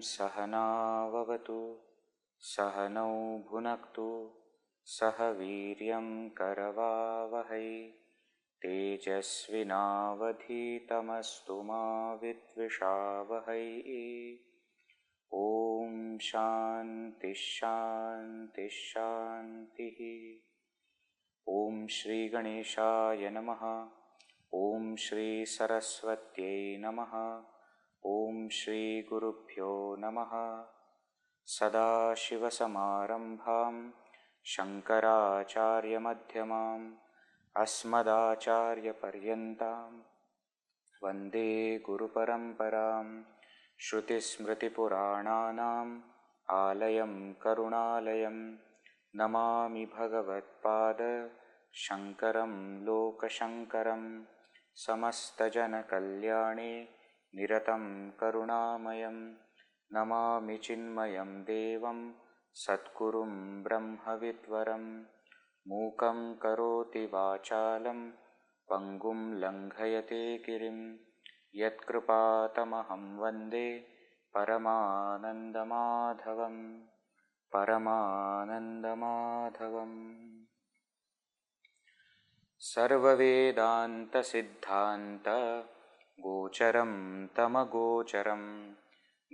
सहनाववतु सहनौ भुनक्तु सह वीर्यं करवावहै तेजस्विनावधीतमस्तु मा विद्विषावहै। ॐ शान्ति शान्ति शान्तिः। ॐ श्री गणेशाय नमः। ॐ श्री सरस्वत्यै नमः। ॐ श्री गुरुभ्यो नमः। सदाशिवसमारम्भां शङ्कराचार्यमध्यमाम् अस्मदाचार्यपर्यन्तां वन्दे गुरुपरम्परां। श्रुतिस्मृतिपुराणानाम् आलयं करुणालयं नमामि भगवत्पाद शङ्करं लोकशङ्करं। समस्तजनकल्याणे निरतं करुणामयं नमामि चिन्मयं देवं सद्गुरुं ब्रह्मविद्वरं। मूकं करोति वाचालं पङ्गुं लङ्घयते गिरिं यत्कृपातमहं वन्दे परमानन्दमाधवं परमानन्दमाधवम्। सर्ववेदान्तसिद्धान्त गोचरं तमगोचरं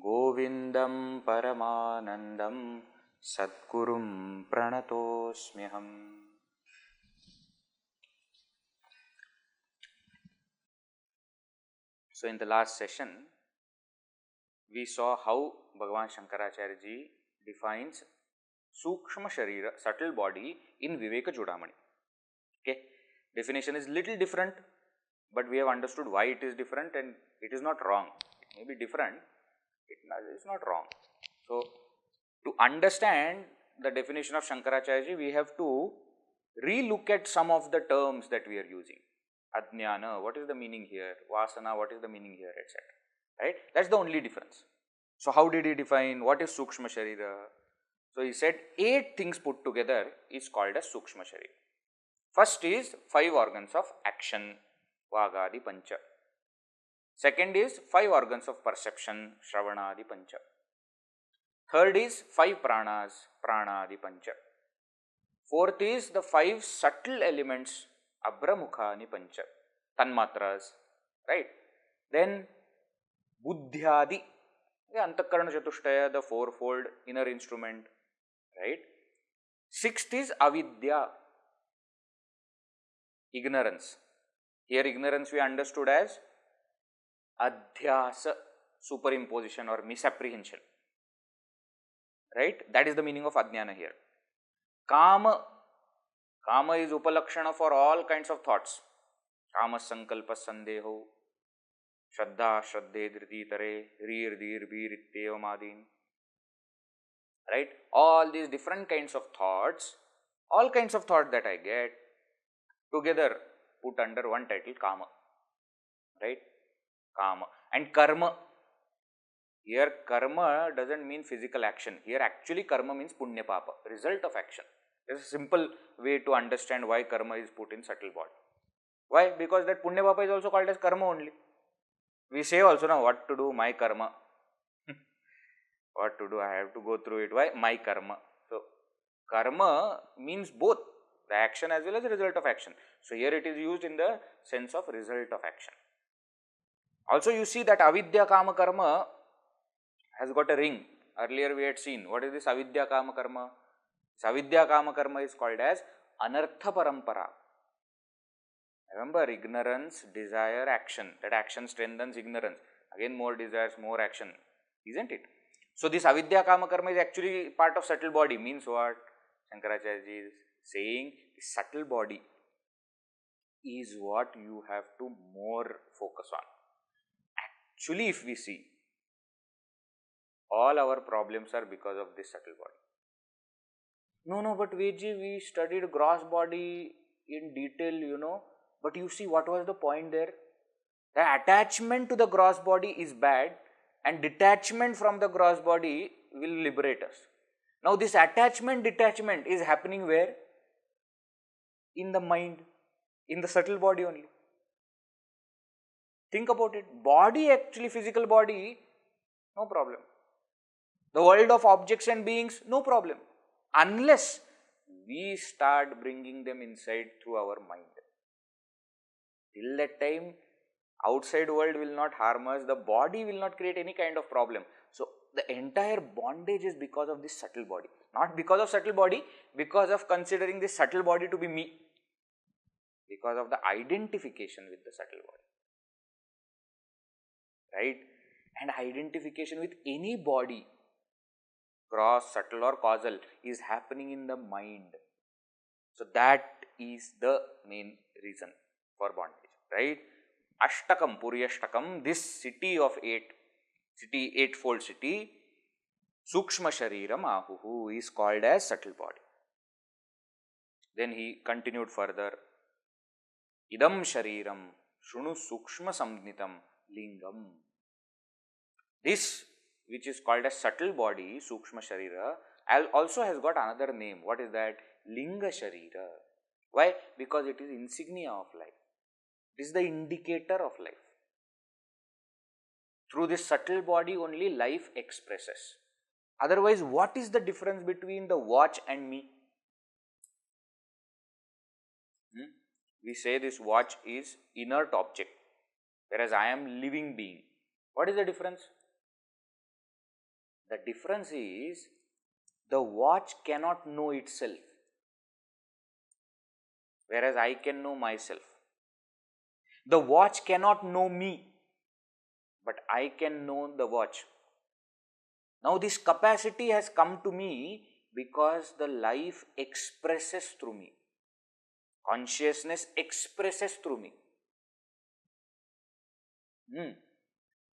गोविन्दं परमानन्दं सद्गुरुं प्रणतोऽस्म्यहम्। So in the last session, we saw how Bhagavan Shankaracharya ji defines Sukshma Sharira, subtle body, in Vivekachoodamani. Okay, definition is little different, but we have understood why it is different, and it is not wrong. It may be different, it is not wrong. So to understand the definition of Shankaracharya ji, we have to re-look at some of the terms that we are using. Ajnana, what is the meaning here? Vasana, what is the meaning here, etc. Right? That's the only difference. So how did he define what is Sukshma Sharira? So he said 8 things put together is called as Sukshma Sharira. First is 5 organs of action, Vagadi Pancha. Second is 5 organs of perception, Shravanadi Pancha. Third is 5 pranas, Pranadi Pancha. Fourth is the 5 subtle elements, Abramukhani Pancha, Tanmatras, right? Then Buddhyādi, the Antakarana Chatushtaya, the fourfold inner instrument, right? Sixth is Avidya, ignorance. Here ignorance we understood as adhyasa, superimposition or misapprehension, right? That is the meaning of ajnana here. Kama, kama is upalakshana for all kinds of thoughts. Kama sankalpa sandeho, shraddha shraddhe dhrititare, rir dir bir ittevamadin, right? All these different kinds of thoughts, all kinds of thought that I get together put under one title, Kama, right? Kama. And Karma, here karma doesn't mean physical action. Here actually karma means punya papa, result of action. There is a simple way to understand why karma is put in subtle body. Why? Because that punya papa is also called as karma only. We say also now what to do, my karma. What to do, I have to go through it. Why? My karma. So karma means both the action as well as the result of action. So here it is used in the sense of result of action. Also you see that avidya kama karma has got a ring. Earlier we had seen what is this avidya kama karma. This avidya kama karma is called as anartha parampara. Remember, ignorance, desire, action. That action strengthens ignorance. Again more desires, more action, isn't it? So this avidya kama karma is actually part of subtle body. Means what? Shankaracharya ji is saying the subtle body is what you have to more focus on. Actually, if we see, all our problems are because of this subtle body. No, but Veji, we studied gross body in detail, but you see what was the point there? The attachment to the gross body is bad and detachment from the gross body will liberate us. Now this detachment is happening where? In the mind, in the subtle body only. Think about it. Body, actually physical body, no problem. The world of objects and beings, no problem. Unless we start bringing them inside through our mind. Till that time, outside world will not harm us, the body will not create any kind of problem. So the entire bondage is because of this subtle body. Not because of subtle body, because of considering this subtle body to be me. Because of the identification with the subtle body. Right? And identification with any body, gross, subtle or causal, is happening in the mind. So that is the main reason for bondage. Right? Ashtakam, Puryashtakam, this city of eightfold city, Sukshma Shariram Ahuhu, is called as subtle body. Then he continued further, Idam Shariram Shunu Sukshma Samnitam Lingam. This, which is called as subtle body, Sukshma Sharira, also has got another name. What is that? Linga Sharira. Why? Because it is insignia of life. It is the indicator of life. Through this subtle body only life expresses. Otherwise, what is the difference between the watch and me? We say this watch is inert object, whereas I am living being. What is the difference? The difference is the watch cannot know itself, whereas I can know myself. The watch cannot know me, but I can know the watch. Now this capacity has come to me because the life expresses through me. Consciousness expresses through me.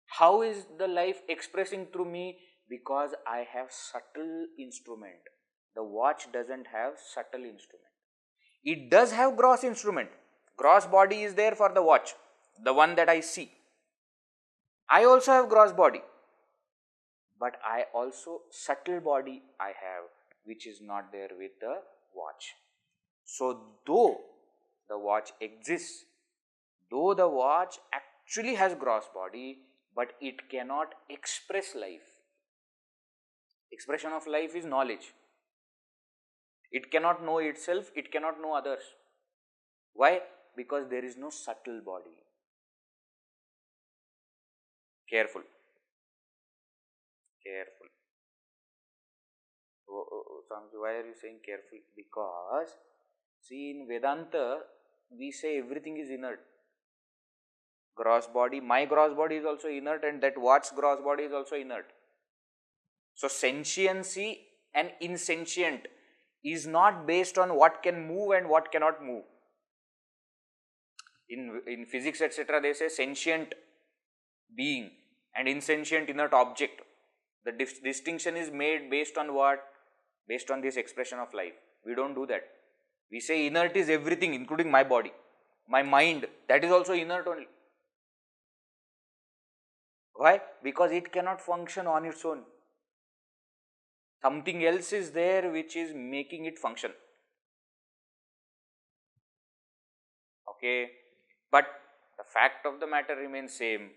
How is the life expressing through me? Because I have subtle instrument. The watch doesn't have subtle instrument. It does have gross instrument. Gross body is there for the watch, the one that I see. I also have gross body, but I also subtle body I have, which is not there with the watch. So though the watch exists, though the watch actually has gross body, but it cannot express life. Expression of life is knowledge. It cannot know itself, it cannot know others. Why? Because there is no subtle body. Careful. Swamiji, why are you saying careful? Because, see, in Vedanta, we say everything is inert. Gross body, my gross body is also inert, and that watch's gross body is also inert. So sentiency and insentient is not based on what can move and what cannot move. In physics, etc., they say sentient being and insentient inert object. The distinction is made based on what? Based on this expression of life. We don't do that. We say inert is everything, including my body, my mind, that is also inert only. Why? Because it cannot function on its own. Something else is there which is making it function. Okay, but the fact of the matter remains same,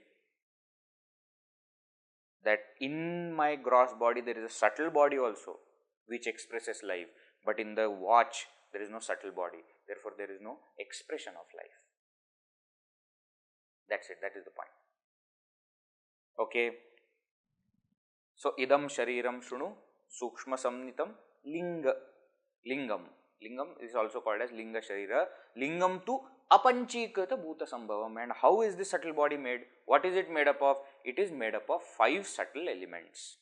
that in my gross body there is a subtle body also which expresses life, but in the watch there is no subtle body, therefore there is no expression of life. That's it, that is the point. Okay, so idam shariram shunu sukshma samnitam lingam is also called as linga sharira. Lingam tu apanchīkrita bhuta sambhavam. And how is this subtle body made? What is it made up of? It is made up of 5 subtle elements.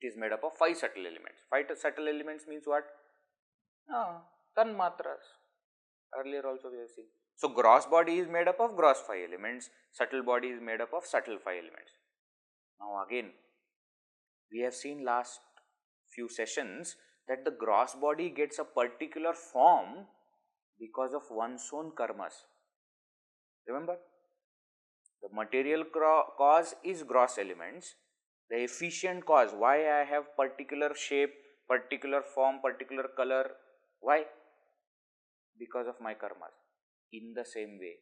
It is made up of 5 subtle elements. 5 subtle elements means what? Tanmatras. Earlier also we have seen. So gross body is made up of gross 5 elements, subtle body is made up of subtle 5 elements. Now again, we have seen last few sessions that the gross body gets a particular form because of one's own karmas. Remember? The material cause is gross elements. The efficient cause, why I have particular shape, particular form, particular color, why? Because of my karmas. In the same way,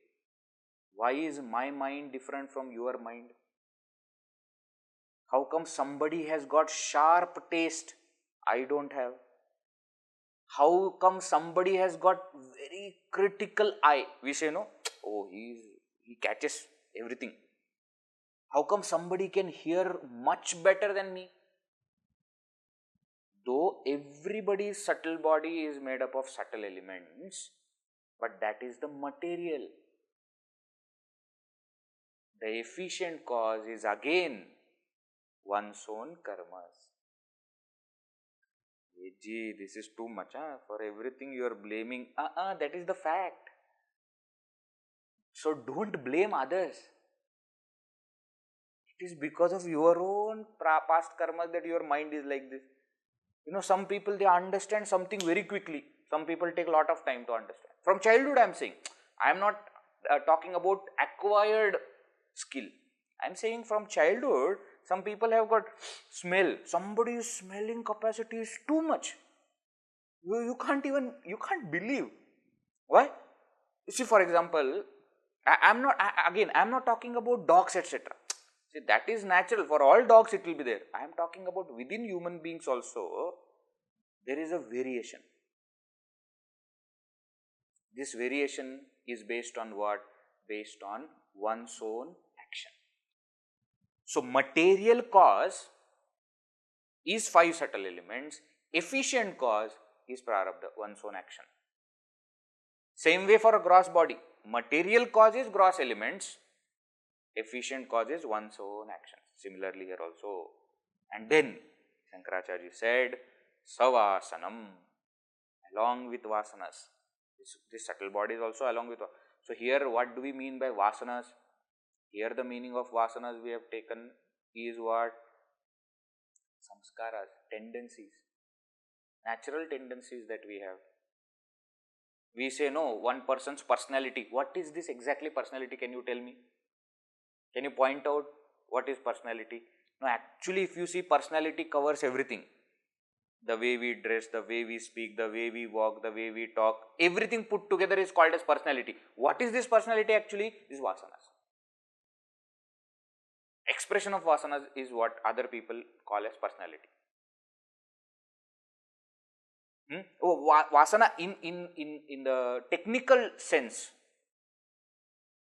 why is my mind different from your mind? How come somebody has got sharp taste, I don't have? How come somebody has got very critical eye? We say no, oh he catches everything. How come somebody can hear much better than me? Though everybody's subtle body is made up of subtle elements, but that is the material. The efficient cause is again one's own karmas. Gee, this is too much. For everything you are blaming. That is the fact. So don't blame others. It is because of your own past karmas that your mind is like this. You know, some people, they understand something very quickly. Some people take a lot of time to understand. From childhood I am saying. I am not talking about acquired skill. I am saying from childhood, some people have got smell. Somebody's smelling capacity is too much. You can't believe. Why? You see, for example, I am not talking about dogs, etc. See, that is natural. For all dogs it will be there. I am talking about within human beings also, there is a variation. This variation is based on what? Based on one's own action. So material cause is 5 subtle elements. Efficient cause is prarabdha, one's own action. Same way for a gross body. Material cause is gross elements. Efficient cause is one's own action. Similarly here also. And then Shankaracharya said, savasanam, along with vasanas. This subtle body is also along with. So here what do we mean by vasanas? Here the meaning of vasanas we have taken is what? Samskaras, tendencies, natural tendencies that we have. We say no, one person's personality. What is this exactly personality? Can you tell me? Can you point out what is personality? No, actually if you see, personality covers everything. The way we dress, the way we speak, the way we walk, the way we talk, everything put together is called as personality. What is this personality actually? This vasanas. Expression of vasanas is what other people call as personality. Vasana in the technical sense.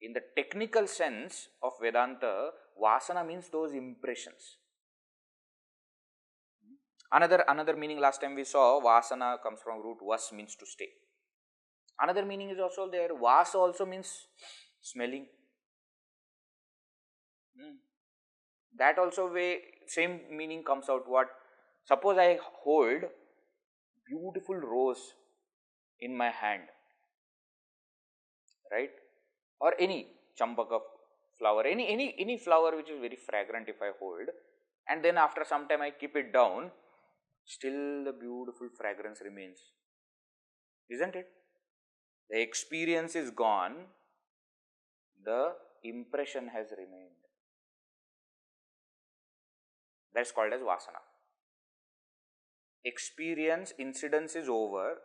In the technical sense of Vedanta, vasana means those impressions. Another meaning last time we saw, vasana comes from root vas, means to stay. Another meaning is also there, vas also means smelling. That also same meaning comes out. What? Suppose I hold beautiful rose in my hand, right? Or any champaka flower, any flower which is very fragrant if I hold, and then after some time I keep it down, still the beautiful fragrance remains, isn't it? The experience is gone, the impression has remained. That's called as vasana. Experience, incidence is over,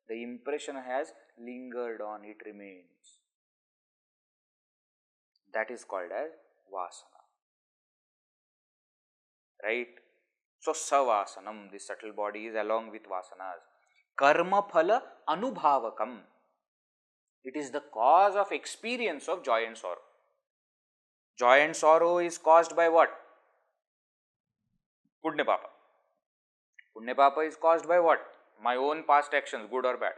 the impression has lingered on, it remains. That is called as vasana. Right? So, savasanam, this subtle body is along with vasanas. Karma phala anubhavakam. It is the cause of experience of joy and sorrow. Joy and sorrow is caused by what? Punya papa. Punya papa is caused by what? My own past actions, good or bad.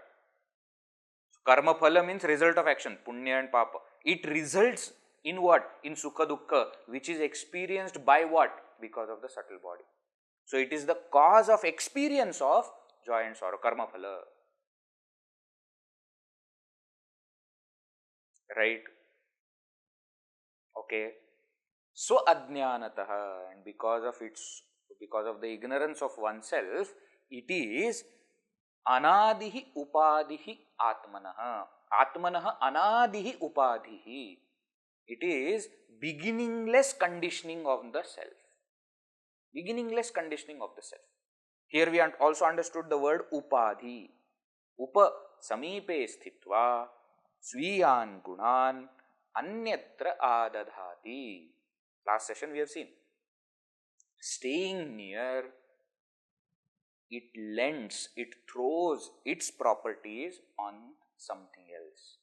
So, karma phala means result of action, punya and papa. It results in what? In sukha dukkha, which is experienced by what? Because of the subtle body. So, it is the cause of experience of joy and sorrow, karma phala. right? Okay. So ajnanataha, and because of the ignorance of oneself, it is anadihi upadihi atmanaha. Atmanaha anadihi upadihi. It is beginningless conditioning of the self. Beginningless conditioning of the self. Here we also understood the word upadhi. Upa samipe sthitva sviyan gunan anyatra adadhati. Last session we have seen. Staying near, it lends, it throws its properties on something else.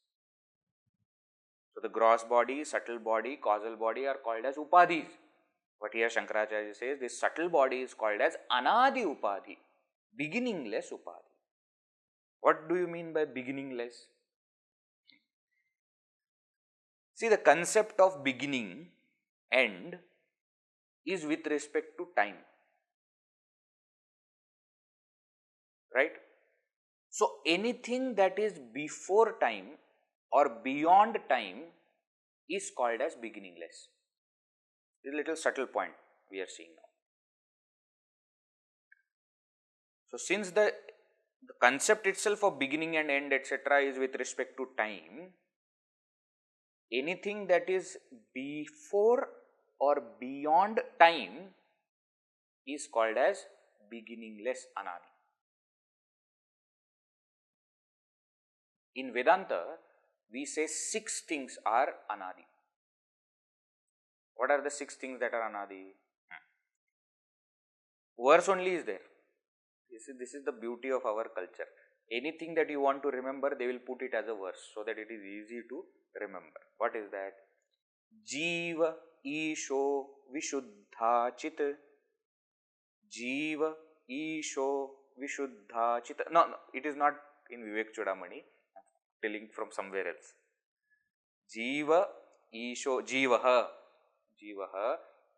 So the gross body, subtle body, causal body are called as upadhis. But here Shankaracharya says this subtle body is called as anadi upadhi, beginningless upadhi. What do you mean by beginningless? See, the concept of beginning, end, is with respect to time. Right? So anything that is before time or beyond time is called as beginningless. This is a little subtle point we are seeing now. So since the concept itself of beginning and end, etc., is with respect to time, anything that is before or beyond time is called as beginningless anadi. In Vedanta, we say 6 things are anadi. What are the 6 things that are anadi? Verse only is there. This is the beauty of our culture. Anything that you want to remember, they will put it as a verse so that it is easy to remember. What is that? Jiva isho vishuddha chit. Jiva isho vishuddha chit. No, it is not in Vivekachoodamani. I am telling from somewhere else. Jiva isho, jivaha,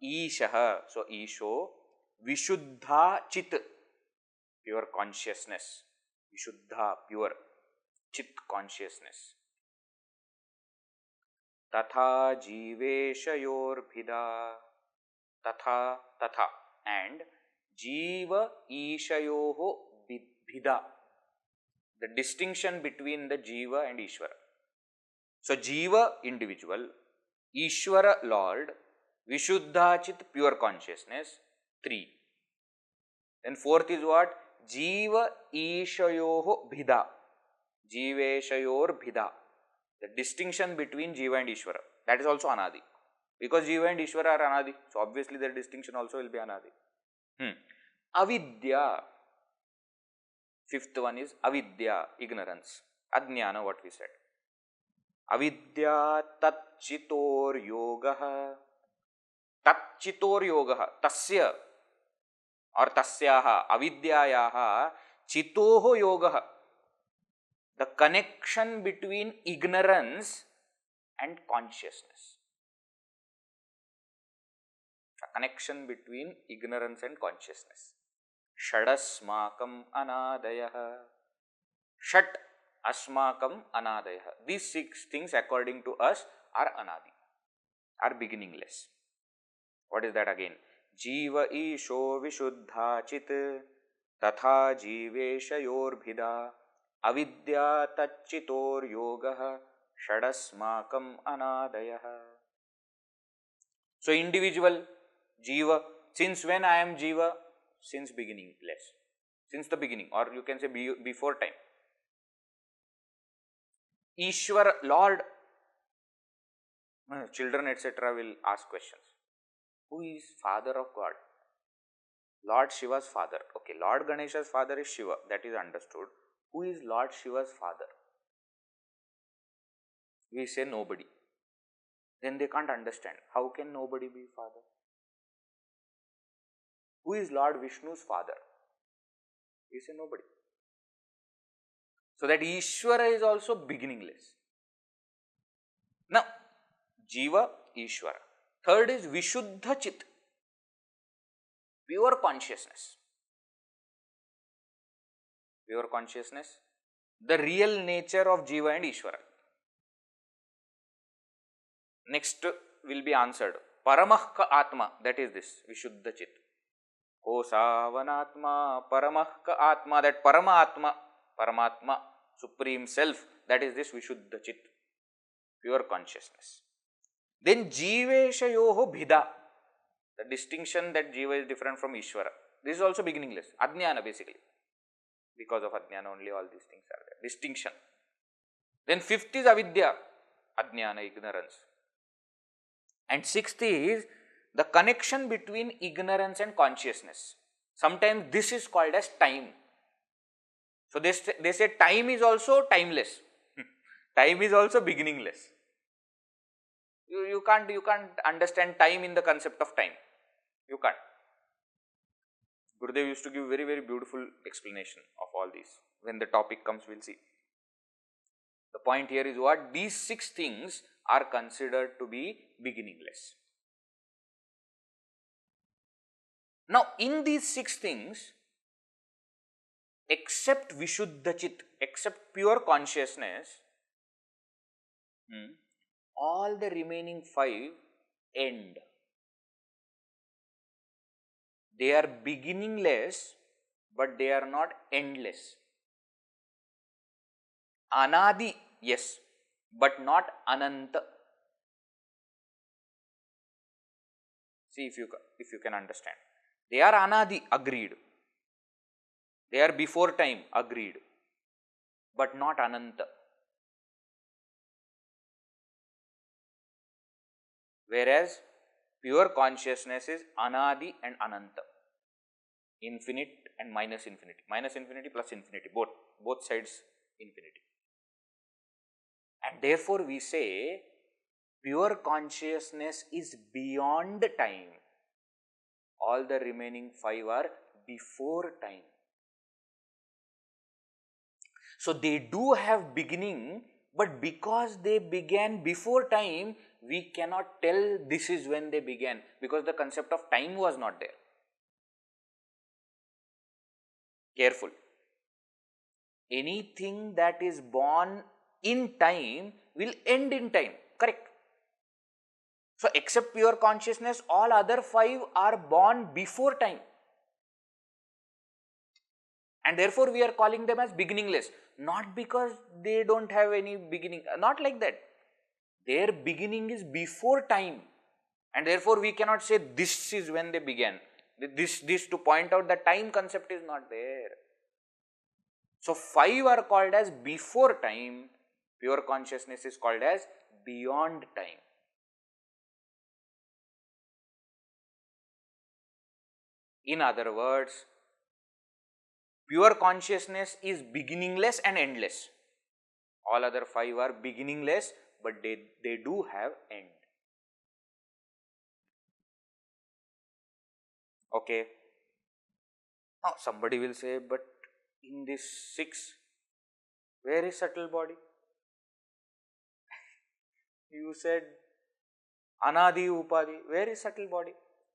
ishaha. So isho vishuddha chit, pure consciousness. Vishuddha, pure. Chit, consciousness. Tatha jiveshayorbhida. Tatha, and jiva ishayoho bhida. The distinction between the jiva and Ishvara. So jiva, individual. Ishvara, Lord. Vishuddha chit, pure consciousness. 3. Then 4th is what? Jiva ishayoho bhida. Jiveshayor bhida. The distinction between Jiva and Ishvara. That is also anadi. Because Jiva and Ishvara are anadi. So obviously their distinction also will be anadi. Avidya. 5th one is avidya, ignorance. Ajnana, what we said. Avidya tatchitor yogaha. Tatchitor yogaha. Tasya or tasyaha, avidyayaha, chitoho yogaha. The connection between ignorance and consciousness. The connection between ignorance and consciousness. Shadasmakam anadayaha. Shat asmakam anadayaha. These 6 things according to us are anadi, are beginningless. What is that again? Jiva isho vishuddha chit, tatha jiveshayor bhida, avidya tacchitor yogaha, shadasmakam anadayaha. So individual, jiva. Since when I am jiva? Since beginningless. Since the beginning, or you can say before time. Ishwar, Lord. Children, etc. will ask questions. Who is father of God? Lord Shiva's father. Okay, Lord Ganesha's father is Shiva. That is understood. Who is Lord Shiva's father? We say nobody. Then they can't understand. How can nobody be father? Who is Lord Vishnu's father? We say nobody. So that Ishvara is also beginningless. Now, Jiva, Ishvara. 3rd is Vishuddha Chit, pure consciousness. Pure consciousness, the real nature of Jiva and Ishvara. next will be answered. Paramah ka atma, that is this, Vishuddha Chit. Ko savanatma, paramah ka atma, that Paramatma, Paramatma, Supreme Self, that is this Vishuddha Chit, pure consciousness. Then Jiveshayoho Bhida, the distinction that Jiva is different from Ishvara. This is also beginningless, Ajnana basically. Because of Ajnana only all these things are there. Distinction. Then fifth is Avidya, Ajnana, ignorance. And sixth is the connection between ignorance and consciousness. Sometimes this is called as time. So they say time is also timeless. Time is also beginningless. You can't understand time in the concept of time. You can't. Gurudev used to give very, very beautiful explanation of all these. When the topic comes, we'll see. The point here is what? These six things are considered to be beginningless. Now, in these six things, except Vishuddha Chit, except pure consciousness, all the remaining five end. They are beginningless, but they are not endless. Anadi, yes, but not Ananta. See if you can understand. They are Anadi, agreed. They are before time, agreed, but not Ananta. Whereas pure consciousness is Anadi and Ananta, infinite and minus infinity plus infinity, both sides infinity. And therefore we say pure consciousness is beyond time. All the remaining five are before time. So they do have beginning, but because they began before time, we cannot tell this is when they began, because the concept of time was not there. Careful. Anything that is born in time will end in time, correct? So except pure consciousness, all other five are born before time. And therefore we are calling them as beginningless, not because they don't have any beginning, not like that. Their beginning is before time, and therefore we cannot say this is when they began. This to point out that time concept is not there. So five are called as before time, pure consciousness is called as beyond time. In other words, pure consciousness is beginningless and endless. All other five are beginningless, but they do have end. Okay. Now somebody will say, but in this six, where is subtle body? You said Anadi Upadi, where is subtle body?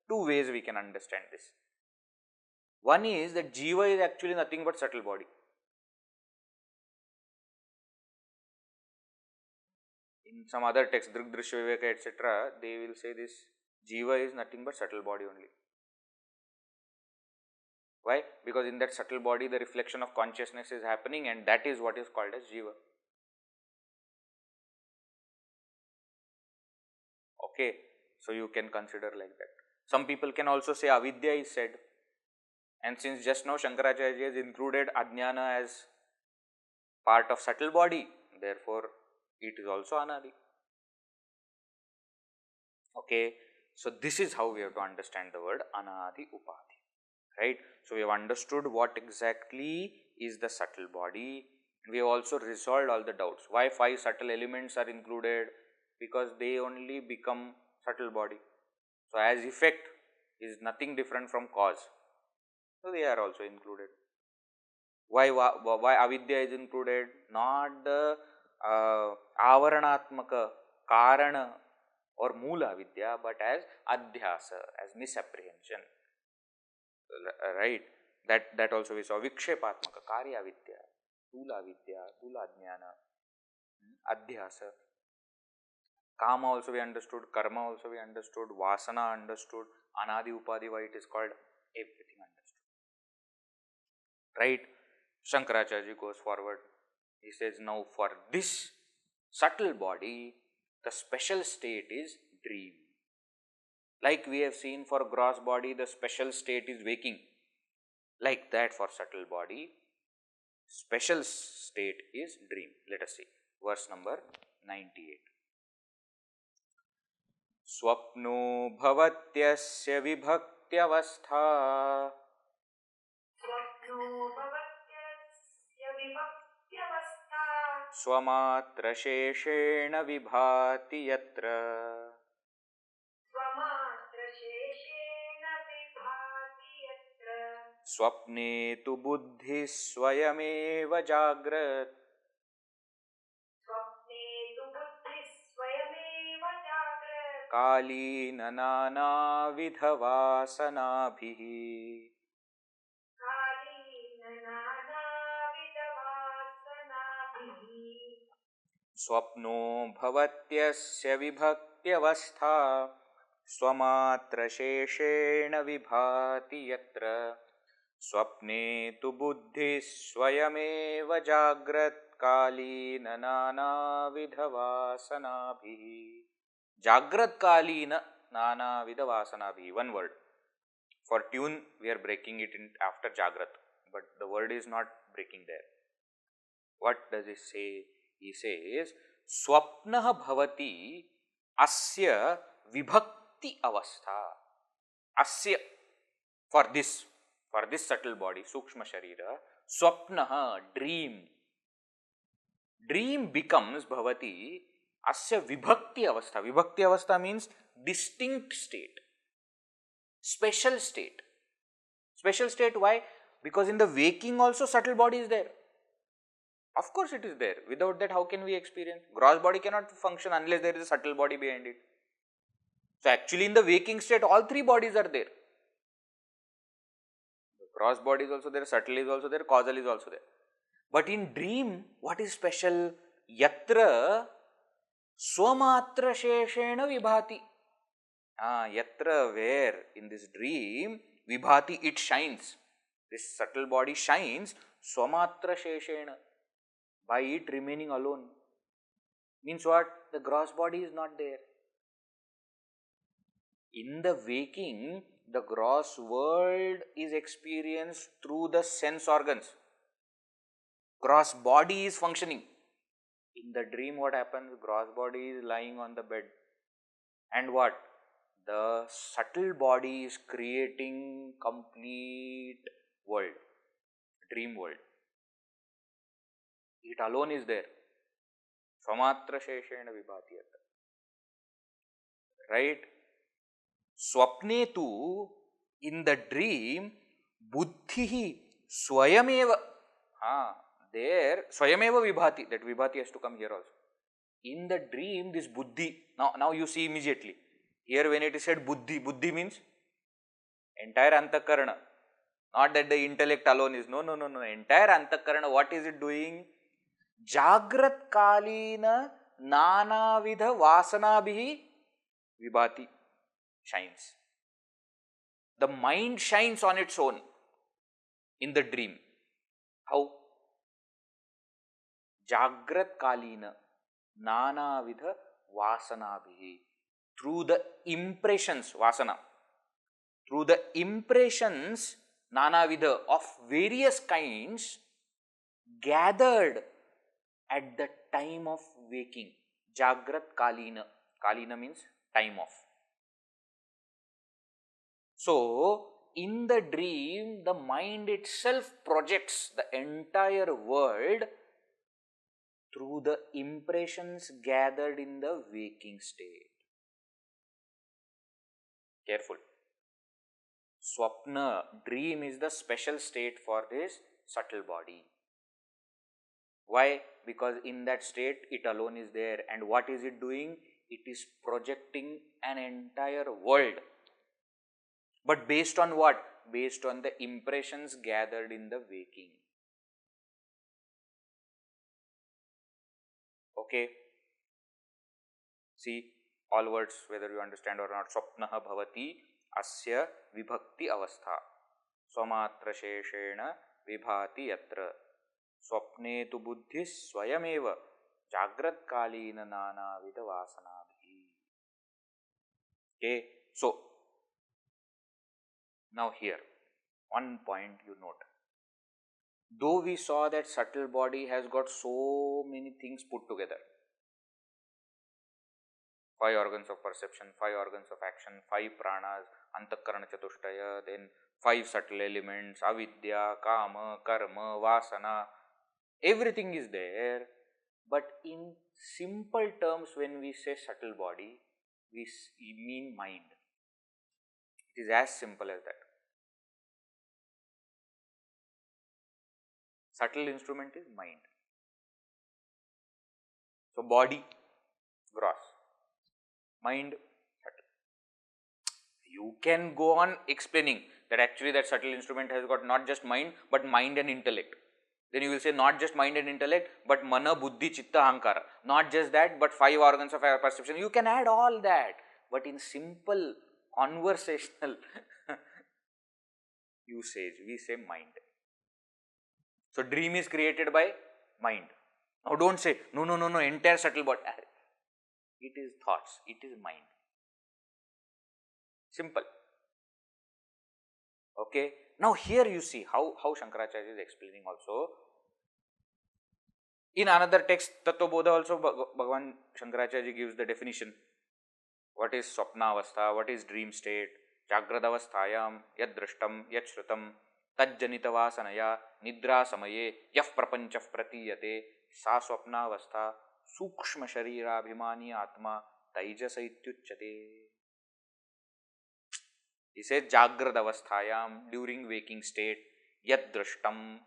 Two ways we can understand this. One is that Jiva is actually nothing but subtle body. In some other texts, Drik, Drishya, Viveka, etc., they will say this Jiva is nothing but subtle body only. Why? Because in that subtle body, the reflection of consciousness is happening, and that is what is called as Jiva. Okay, so you can consider like that. Some people can also say avidya is said, and since just now Shankaracharya has included ajnana as part of subtle body, therefore it is also anadi. Okay, so this is how we have to understand the word anadi upadhi, right? So we have understood what exactly is the subtle body. We have also resolved all the doubts. Why five subtle elements are included? Because they only become subtle body. So as effect is nothing different from cause. So they are also included. Why avidya is included? Not the avaranatmaka karana or moola avidya, but as adhyasa, as misapprehension. Right? That also we saw. Vikshepatmaka karya avidya, tula avidya, tula ajnana, adhyasa. Kama also we understood, karma also we understood, vasana understood, anadi upadi, why it is called, everything understood. Right? Shankaracharya goes forward. He says, now for this subtle body, the special state is dream. Like we have seen for gross body, the special state is waking. Like that for subtle body, special state is dream. Let us see. Verse number 98. Svapno bhavatyasya vibhaktyavasthā. Svamātraśeṣeṇa vibhāti yatra. Svapne tu buddhiḥ svayameva jāgrat. kālīnanānāvidhavāsanābhiḥ. Svapno bhavatyasya vibhaktyavasthā. svamātraśeṣeṇa vibhāti yatra. Svapne tu buddhiḥ svayameva jāgrat. kālīnanānāvidhavāsanābhiḥ. Jāgrat kālīnanānāvidhavāsanābhiḥ. One word. For tune, we are breaking it in after jāgrat, but the word is not breaking there. What does it say? He says, svapnah bhavati asya vibhaktyavasthā. Asya, for this subtle body, sukshma sharira, svapnah, dream. Dream becomes bhavati asya vibhaktyavasthā. Vibhaktyavasthā means distinct state, special state. Special state, why? Because in the waking also subtle body is there. Of course it is there. Without that, how can we experience? Gross body cannot function unless there is a subtle body behind it. So actually in the waking state, all three bodies are there. The gross body is also there, subtle is also there, causal is also there. But in dream, what is special? Yatra svamātraśeṣeṇa vibhāti. Yatra, where in this dream, vibhāti, it shines. This subtle body shines, svamātraśeṣeṇa, by it remaining alone. Means what? The gross body is not there. In the waking, the gross world is experienced through the sense organs. Gross body is functioning. In the dream, what happens? Gross body is lying on the bed. And what? The subtle body is creating complete world, dream world. It alone is there. svamātraśeṣeṇa vibhāti. Right? Svapne tu, in the dream, buddhiḥ svayameva. There, svayameva vibhāti. That vibhāti has to come here also. In the dream, this buddhi. Now you see immediately. Here when it is said buddhi, buddhi means entire antakarana. Not that the intellect alone is. No. Entire antakarana, what is it doing? Jāgrat kālīnanānāvidhavāsanābhiḥ vibhāti shines. The mind shines on its own in the dream. How? Jāgrat kālīnanānāvidhavāsanābhiḥ. Through the impressions, vasana, through the impressions, nanavidha, of various kinds, gathered at the time of waking. Jāgrat kālīna. Kālīna means time of. So, in the dream, the mind itself projects the entire world through the impressions gathered in the waking state. Careful. Svapna, dream, is the special state for this subtle body. Why? Because in that state, it alone is there. And what is it doing? It is projecting an entire world. But based on what? Based on the impressions gathered in the waking. Okay. See, all words, whether you understand or not. Svapnah bhavati asya vibhaktyavasthā. svamātraśeṣeṇa vibhāti yatra. svapne tu buddhiḥ svayameva. jāgrat kālīnanānāvidhavāsanābhiḥ. Okay, so now here, one point you note. Though we saw that subtle body has got so many things put together, 5 organs of perception, 5 organs of action, 5 pranas, antakarana chatushtaya, then 5 subtle elements, avidya, kama, karma, vasana, everything is there. But in simple terms, when we say subtle body, we mean mind. It is as simple as that. Subtle instrument is mind. So body, gross. Mind, subtle. You can go on explaining that actually that subtle instrument has got not just mind, but mind and intellect. Then you will say not just mind and intellect, but mana, buddhi, chitta, ahankara. Not just that, but 5 organs of perception. You can add all that. But in simple conversational usage, we say mind. So dream is created by mind. Now don't say, no, entire subtle body. It is thoughts, it is mind. Simple. Okay. Now here you see how Shankaracharya is explaining also. In another text, Tattva Bodha also, Bhagavan Shankaracharya gives the definition. What is svapnavastha, what is dream state, jāgratavasthāyam, yad drashtam, yad shrutam, tajjanitavasanaya, nidra samaye, yaf prapanchah pratiyate, sa svapnavastha, sukshma sharirabhimani atma, taijasa ityuchyate. He says jāgratavasthāyam, during waking state, yad drashtam,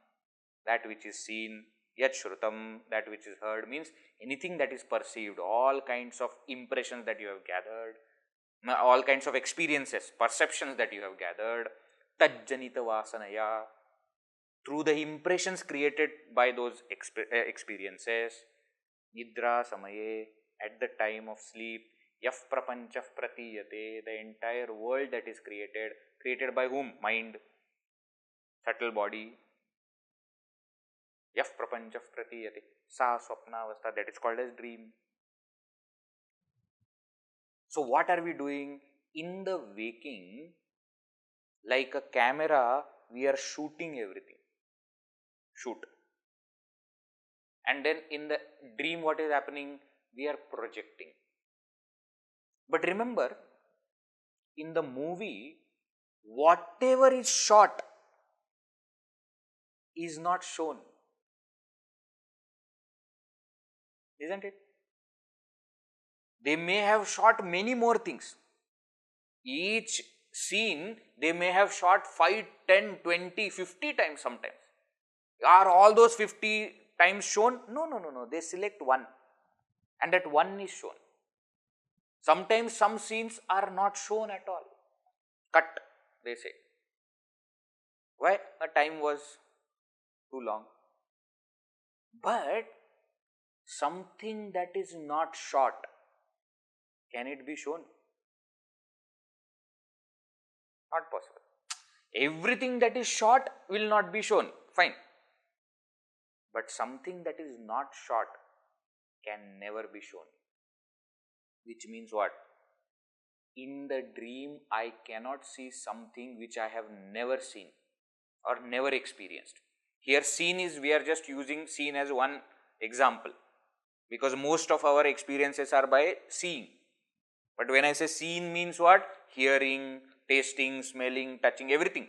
that which is seen, yad shrutam, that which is heard, means anything that is perceived, all kinds of impressions that you have gathered, all kinds of experiences, perceptions that you have gathered, tajjanita vasanaya, through the impressions created by those experiences, nidra samaye, at the time of sleep, yaf prapanchah pratiyate, the entire world that is created by whom? Mind, subtle body. Yaf prapanchah pratiyate, sa svapnavastha, that is called as dream. So what are we doing? In the waking, like a camera, we are shooting everything. Shoot. And then in the dream, what is happening? We are projecting. But remember, in the movie, whatever is shot is not shown. Isn't it? They may have shot many more things. Each scene, they may have shot 5, 10, 20, 50 times sometimes. Are all those 50 times shown? No. They select one. And that one is shown. Sometimes some scenes are not shown at all. Cut, they say. Why? The time was too long. But something that is not shot, can it be shown? Not possible. Everything that is shot will not be shown. Fine. But something that is not shot can never be shown. Which means what? In the dream, I cannot see something which I have never seen or never experienced. Here seen is, we are just using seen as one example. Because most of our experiences are by seeing. But when I say seen means what? Hearing, tasting, smelling, touching, everything.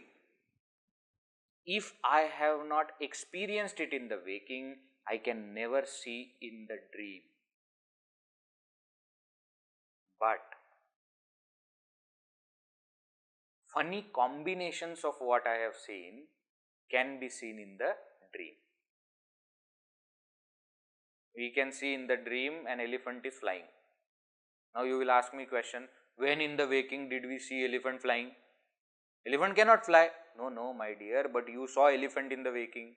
If I have not experienced it in the waking, I can never see in the dream. But funny combinations of what I have seen can be seen in the dream. We can see in the dream an elephant is flying. Now you will ask me a question, when in the waking did we see elephant flying? Elephant cannot fly. No, my dear, but you saw elephant in the waking.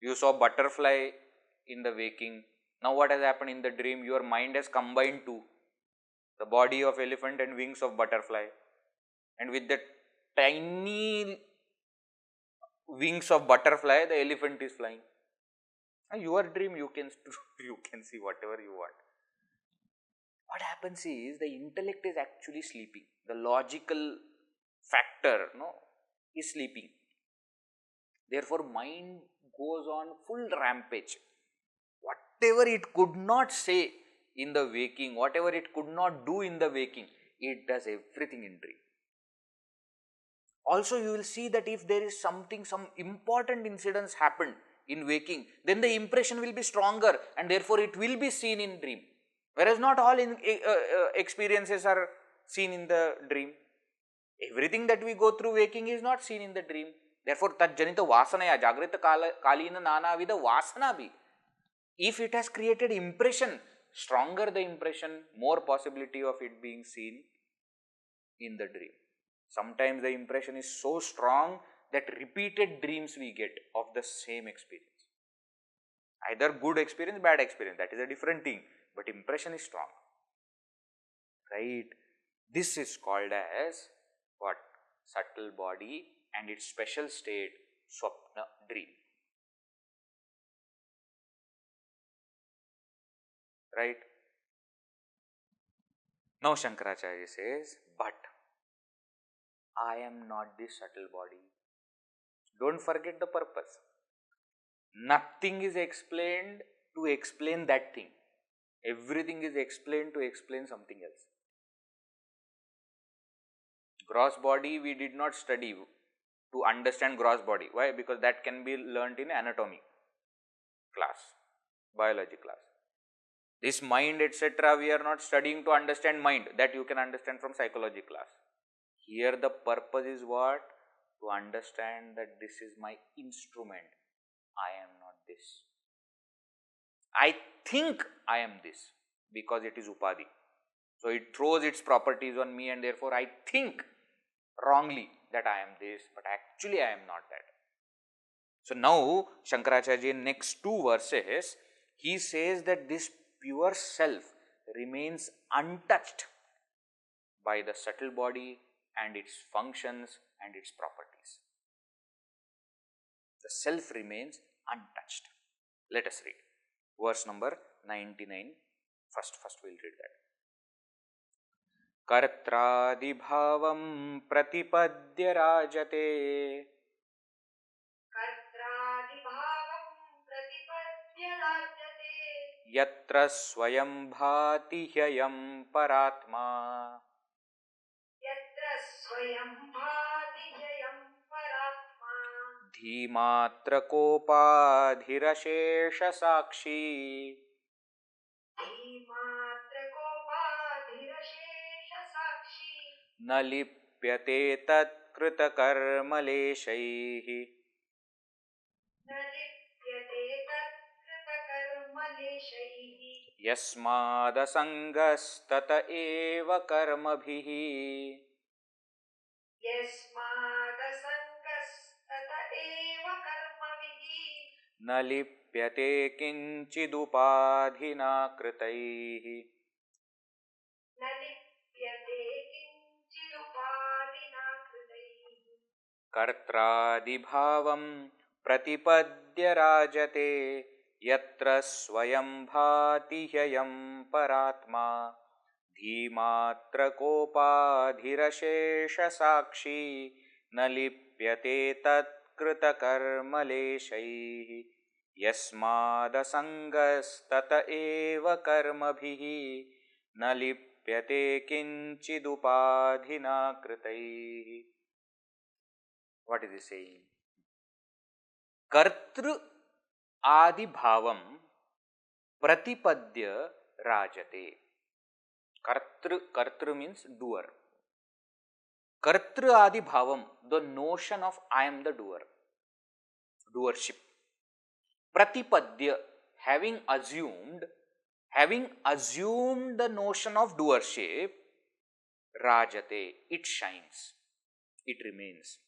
You saw butterfly in the waking. Now what has happened in the dream? Your mind has combined two. the body of elephant and wings of butterfly, and with the tiny wings of butterfly, the elephant is flying. Your dream, you can see whatever you want. What happens is the intellect is actually sleeping. The logical factor is sleeping. Therefore, mind goes on full rampage. Whatever it could not say in the waking, whatever it could not do in the waking, it does everything in dream. Also, you will see that if there is some important incidents happened in waking, then the impression will be stronger and therefore it will be seen in dream. Whereas not all experiences are seen in the dream. Everything that we go through waking is not seen in the dream. Therefore, tajjanita vasanaya jāgrat kālīnanānāvidhavāsanābhiḥ. If it has created impression, stronger the impression, more possibility of it being seen in the dream. Sometimes the impression is so strong that repeated dreams we get of the same experience. Either good experience, bad experience, that is a different thing, but impression is strong. Right? This is called as what? Subtle body and its special state, svapna, dream. Right? Now Shankaracharya says, but I am not this subtle body. Don't forget the purpose. Nothing is explained to explain that thing. Everything is explained to explain something else. Gross body we did not study to understand gross body. Why? Because that can be learnt in anatomy class, biology class. This mind, etc., we are not studying to understand mind. That you can understand from psychology class. Here the purpose is what? To understand that this is my instrument. I am not this. I think I am this because it is upadhi. So it throws its properties on me and therefore I think wrongly that I am this, but actually I am not that. So now Shankaracharya in next two verses, he says that this pure self remains untouched by the subtle body and its functions and its properties. The self remains untouched. Let us read verse number 99. First we'll read that. Kartrādibhāvaṃ pratipadya rājate. Yatra svayam bhāti hyayaṃ parātmā. dhīmātrakopādhiraśeṣasākṣī. न lipyate tatkṛtakarmaleśaiḥ. yasmādasaṅgastata eva karmabhiḥ. न lipyate kiṃcidupādhinā kṛtaiḥ. kartrādibhāvaṃ pratipadya rājate. yatra svayam bhāti hyayaṃ parātmā. dhīmātrakopādhiraśeṣasākṣī. न lipyate tatkṛtakarmaleśaiḥ. yasmādasaṅgastata eva karmabhiḥ. न lipyate kiṃcidupādhinā kṛtaiḥ. What is he saying? kartrādibhāvaṃ pratipadya rājate. Kartru means doer. Kartrādibhāvaṃ, the notion of I am the doer, doership. Pratipadya, having assumed the notion of doership, rājate, it shines, it remains.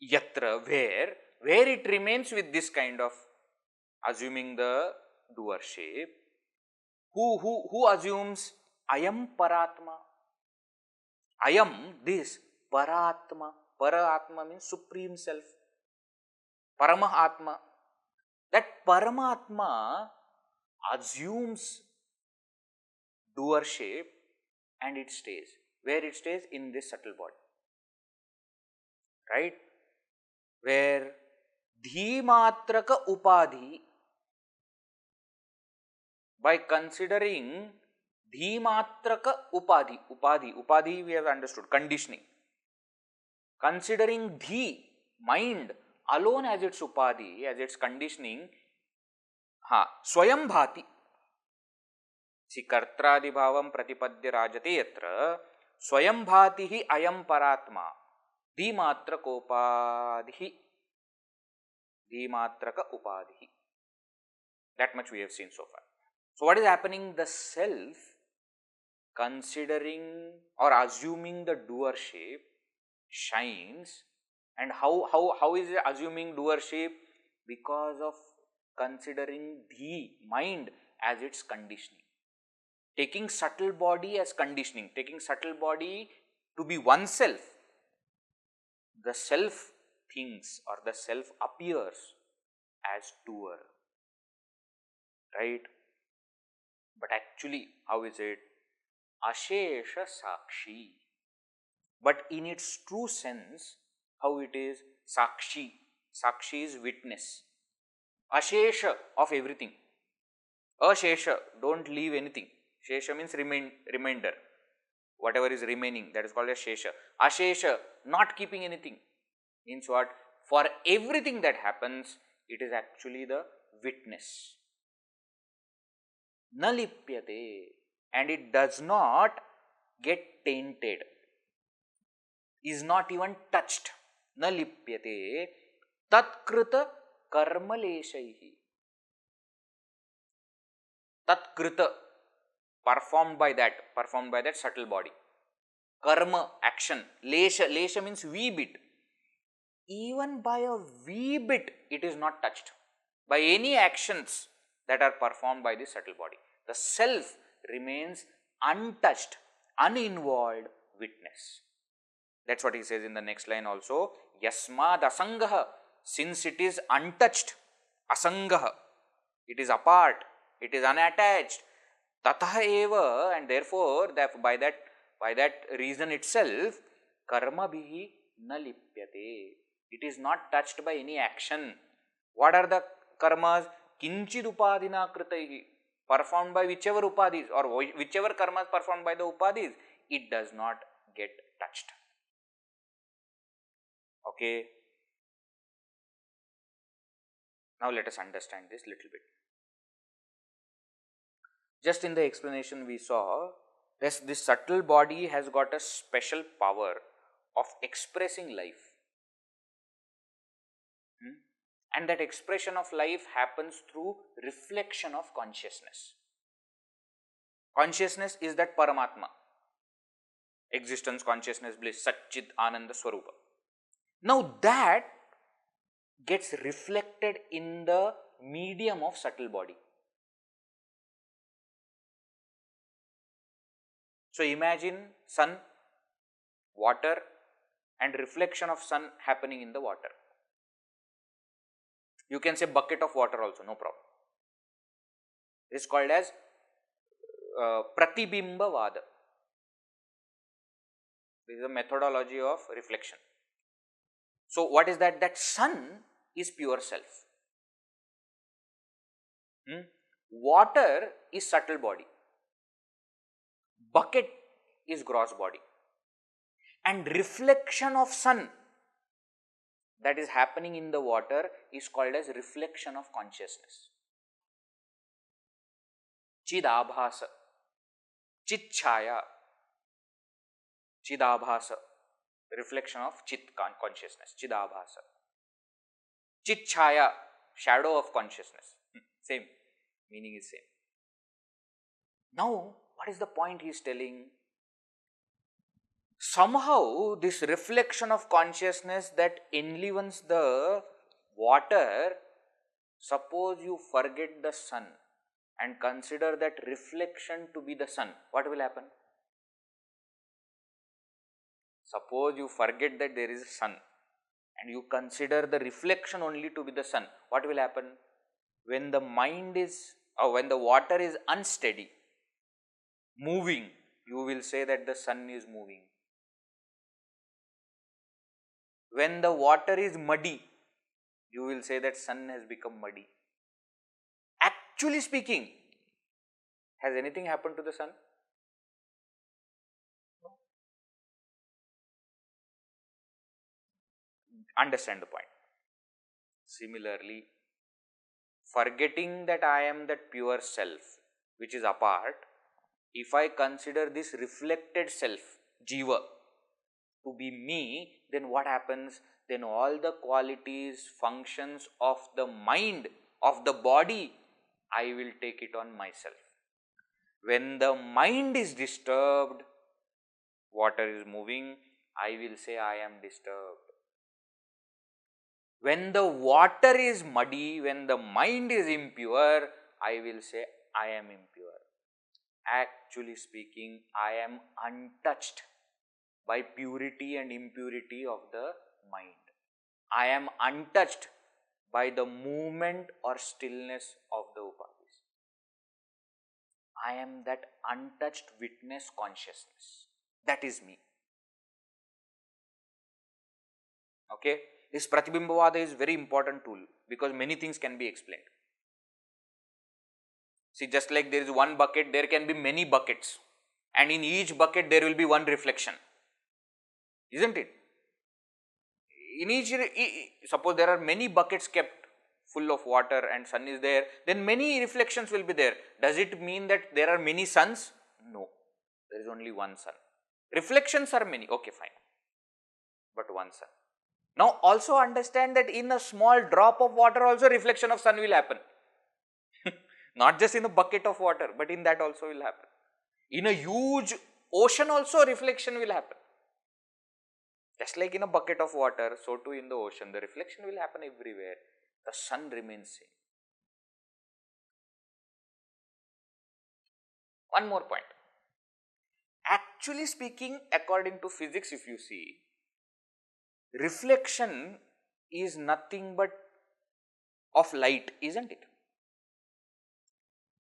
Yatra, where it remains with this kind of assuming the doership, Who assumes ayam parātmā? Ayam, this, parātmā. Parātmā means supreme self. Paramahatma. That Paramatma assumes doership and it stays. Where it stays? In this subtle body. Right? Where dhīmātrakopādhi, by considering dhīmātrakopādhi we have understood, conditioning. Considering mind alone as its upadhi, as its conditioning, svayaṃ bhāti. See, kartrādibhāvaṃ pratipadya rājate yatra, svayam bhātihi ayam parātmā, dhīmātrakopādhi. That much we have seen so far. So what is happening? The self considering or assuming the doership shines. And how is it assuming doership? Because of considering the mind as its conditioning. Taking subtle body as conditioning, taking subtle body to be oneself. The self thinks or the self appears as doer. Right? But actually, how is it? Asheshasākṣī. But in its true sense, how it is? Sakshi. Sakshi is witness. Ashesha of everything. Ashesha, don't leave anything. Shesha means remainder. Whatever is remaining, that is called as Shesha. Ashesha, not keeping anything. Means what? For everything that happens, it is actually the witness. Na lipyate. And it does not get tainted. Is not even touched. Na lipyate tatkṛtakarmaleśaiḥ. Tatkṛta, performed by that subtle body. Karma, action. Lesha means wee bit. Even by a wee bit, it is not touched by any actions that are performed by the subtle body. The self remains untouched, uninvolved witness. That's what he says in the next line also. Yasmādasaṅgastata, since it is untouched, asaṅgaha, it is apart, it is unattached, tathaeva, and therefore by that reason itself, karmabhiḥ na lipyate. It is not touched by any action. What are the karmas? Kiṃcidupādhinā kṛtaiḥ, performed by whichever upadhis or whichever karmas performed by the upadhis, it does not get touched. Okay. Now let us understand this little bit. Just in the explanation we saw, this subtle body has got a special power of expressing life. And that expression of life happens through reflection of consciousness. Consciousness is that parātmā. Existence, consciousness, bliss, satchit, ananda, swarupa. Now that gets reflected in the medium of subtle body. So imagine sun, water, and reflection of sun happening in the water. You can say bucket of water also, no problem. This is called as pratibimbavada. This is a methodology of reflection. So what is that? That sun is pure self. Water is subtle body. Bucket is gross body. And reflection of sun that is happening in the water is called as reflection of consciousness. Chidabhasa, chitchaya, chidabhasa, reflection of chit consciousness, chidabhasa. Chitchaya, shadow of consciousness. Same, meaning is same. Now, what is the point he is telling? Somehow, this reflection of consciousness that enlivens the water, suppose you forget the sun, and consider that reflection to be the sun, what will happen? Suppose you forget that there is a sun and you consider the reflection only to be the sun, what will happen? When the mind is, or when the water is unsteady, moving, you will say that the sun is moving. When the water is muddy, you will say that sun has become muddy. Actually speaking, has anything happened to the sun? No. Understand the point. Similarly, forgetting that I am that pure self which is apart, if I consider this reflected self, jiva, to be me, then what happens? Then all the qualities, functions of the mind, of the body, I will take it on myself. When the mind is disturbed, water is moving, I will say I am disturbed. When the water is muddy, when the mind is impure, I will say I am impure. Actually speaking, I am untouched by purity and impurity of the mind. I am untouched by the movement or stillness of the upadhis. I am that untouched witness consciousness. That is me. Okay? This Pratibimbavada is very important tool because many things can be explained. See, just like there is one bucket, there can be many buckets, and in each bucket there will be one reflection. Isn't it? In each, suppose there are many buckets kept full of water and sun is there, then many reflections will be there. Does it mean that there are many suns? No. There is only one sun. Reflections are many. Okay, fine. But one sun. Now also understand that in a small drop of water also reflection of sun will happen. Not just in a bucket of water, but in that also will happen. In a huge ocean also reflection will happen. Just like in a bucket of water, so too in the ocean, the reflection will happen everywhere. The sun remains same. One more point. Actually speaking, according to physics, if you see, reflection is nothing but of light, isn't it?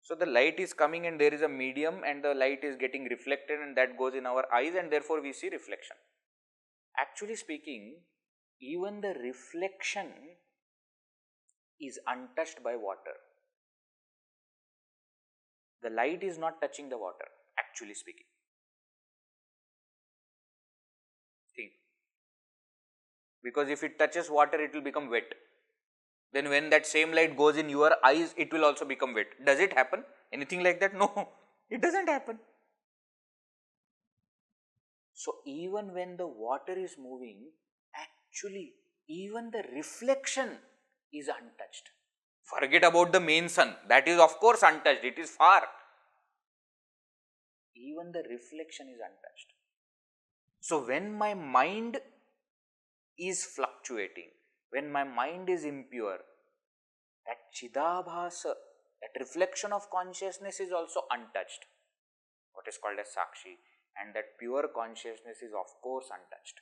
So the light is coming and there is a medium and the light is getting reflected and that goes in our eyes and therefore we see reflection. Actually speaking, even the reflection is untouched by water. The light is not touching the water, actually speaking. Think. Because if it touches water, it will become wet. Then when that same light goes in your eyes, it will also become wet. Does it happen? Anything like that? No, it doesn't happen. So even when the water is moving, actually even the reflection is untouched. Forget about the main sun. That is of course untouched. It is far. Even the reflection is untouched. So when my mind is fluctuating, when my mind is impure, that chidabhasa, that reflection of consciousness is also untouched. What is called as sakshi. And that pure consciousness is of course untouched.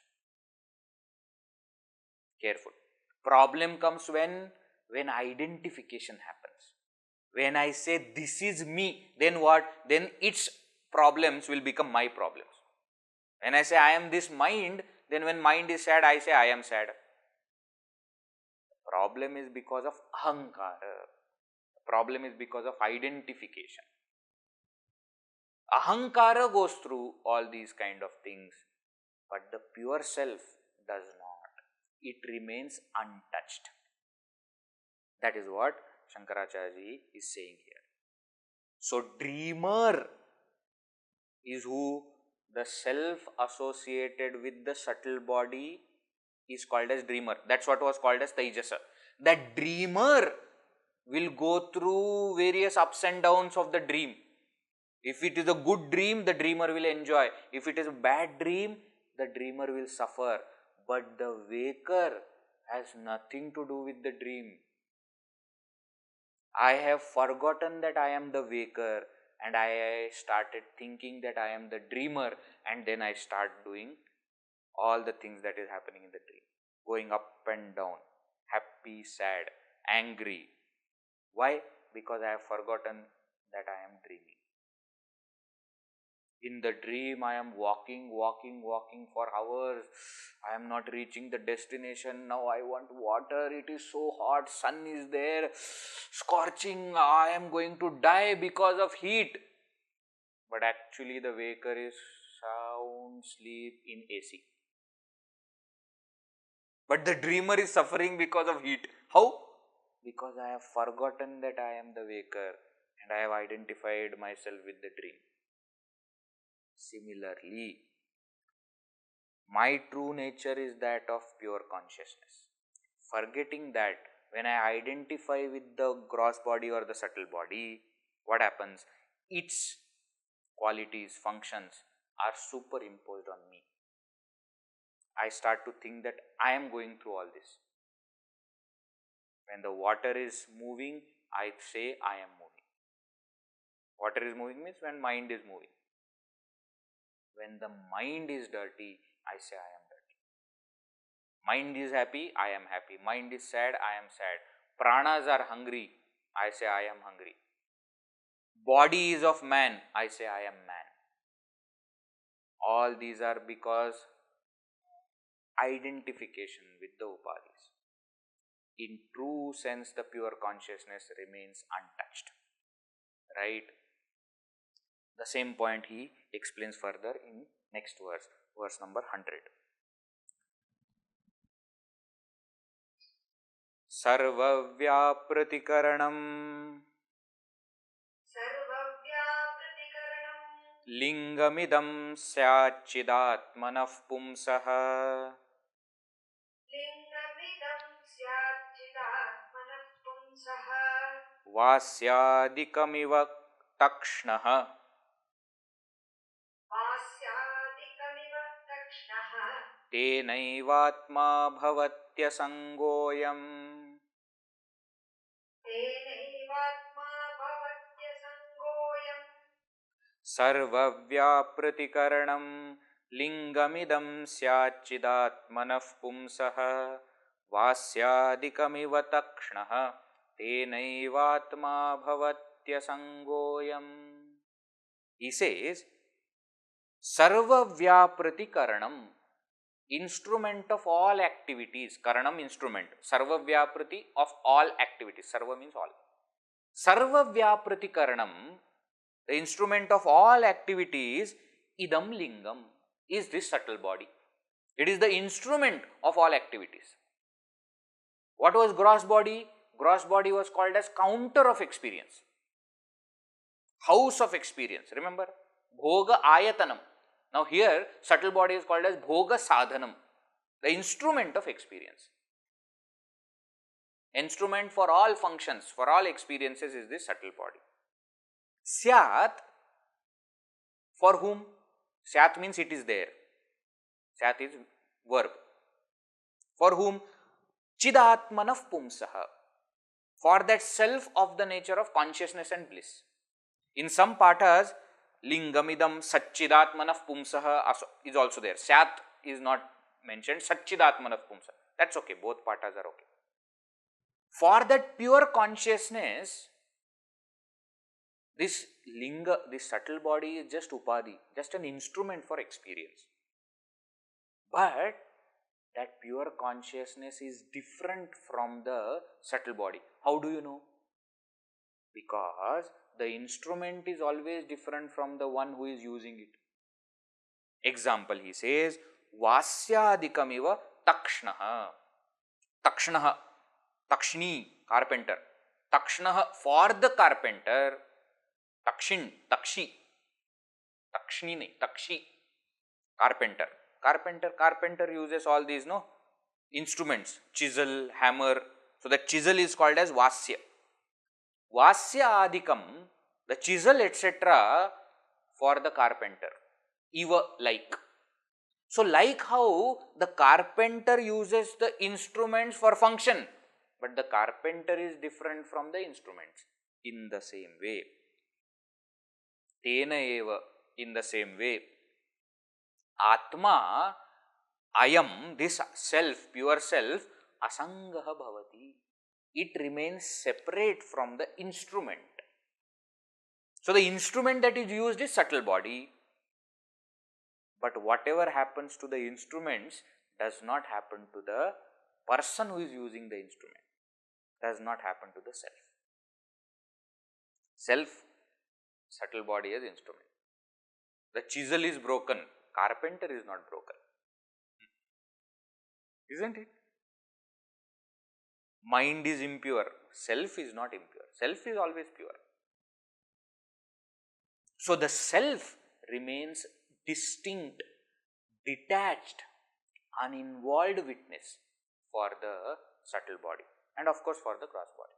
Careful. Problem comes when identification happens. When I say this is me, then what? Then its problems will become my problems. When I say I am this mind, then when mind is sad, I say I am sad. The problem is because of ahankara. The problem is because of identification. Ahankara goes through all these kind of things, but the pure self does not. It remains untouched. That is what Shankaracharya is saying here. So, dreamer is who? The self associated with the subtle body is called as dreamer. That's what was called as Taijasa. That dreamer will go through various ups and downs of the dream. If it is a good dream, the dreamer will enjoy. If it is a bad dream, the dreamer will suffer. But the waker has nothing to do with the dream. I have forgotten that I am the waker, and I started thinking that I am the dreamer, and then I start doing all the things that is happening in the dream, going up and down, happy, sad, angry. Why? Because I have forgotten that I am dreaming. In the dream, I am walking for hours. I am not reaching the destination. Now I want water. It is so hot. Sun is there, scorching. I am going to die because of heat. But actually, the waker is sound sleep in AC. But the dreamer is suffering because of heat. How? Because I have forgotten that I am the waker and I have identified myself with the dream. Similarly, my true nature is that of pure consciousness. Forgetting that, when I identify with the gross body or the subtle body, what happens? Its qualities, functions are superimposed on me. I start to think that I am going through all this. When the water is moving, I say I am moving. Water is moving means when mind is moving. When the mind is dirty, I say I am dirty. Mind is happy, I am happy. Mind is sad, I am sad. Pranas are hungry, I say I am hungry. Body is of man, I say I am man. All these are because identification with the upadhis. In true sense, the pure consciousness remains untouched. Right? The same point he explains further in next verse number 100. Sarvavyāpṛtikaraṇaṃ lingamidam syachidatmanah pumsah vasyādikamiva takshnah tenaivatmā bhavatyasaṅgo'yam sarvavyāpṛtikaraṇaṃ lingamidam syachidatmanah pumsah vasyādikamiva takshnah tenaivatmā bhavatyasaṅgo'yam. He says, sarvavyāpṛtikaraṇaṃ, instrument of all activities. Karanam, instrument. Sarvavyāprati, of all activities. Sarva means all. Sarvavyāpṛtikaraṇaṃ, the instrument of all activities, idam lingam, is this subtle body. It is the instrument of all activities. What was gross body? Gross body was called as counter of experience. House of experience. Remember? Bhoga ayatanam. Now here, subtle body is called as bhoga sadhanam, the instrument of experience. Instrument for all functions, for all experiences is this subtle body. Syat, for whom? Syat means it is there. Syat is verb. For whom? Chidatmanah pumsah, for that self of the nature of consciousness and bliss. In some pathas, lingamidam satchidatmanah pumsah is also there. Syat is not mentioned, satchidatmanah pumsah. That's okay, both pathas are okay. For that pure consciousness, this linga, this subtle body is just upadhi, just an instrument for experience. But that pure consciousness is different from the subtle body. How do you know? Because the instrument is always different from the one who is using it. Example, he says, vasyādikamiva takshnah. Takshnah, takshni, carpenter. Takshnah, for the carpenter. Takshin, takshi. Takshni nahi, takshi. Carpenter. Carpenter uses all these, no, instruments, chisel, hammer. So that chisel is called as vasya. Vasya adikam, the chisel, etc., for the carpenter. Eva, like. So like how the carpenter uses the instruments for function, but the carpenter is different from the instruments. In the same way, tena eva, in the same way, atma, ayam, this self, pure self, asangaha bhavati. It remains separate from the instrument. So the instrument that is used is subtle body. But whatever happens to the instruments does not happen to the person who is using the instrument. Does not happen to the self. Self, subtle body as instrument. The chisel is broken. Carpenter is not broken. Isn't it? Mind is impure. Self is not impure. Self is always pure. So the self remains distinct, detached, uninvolved witness for the subtle body and of course for the cross body.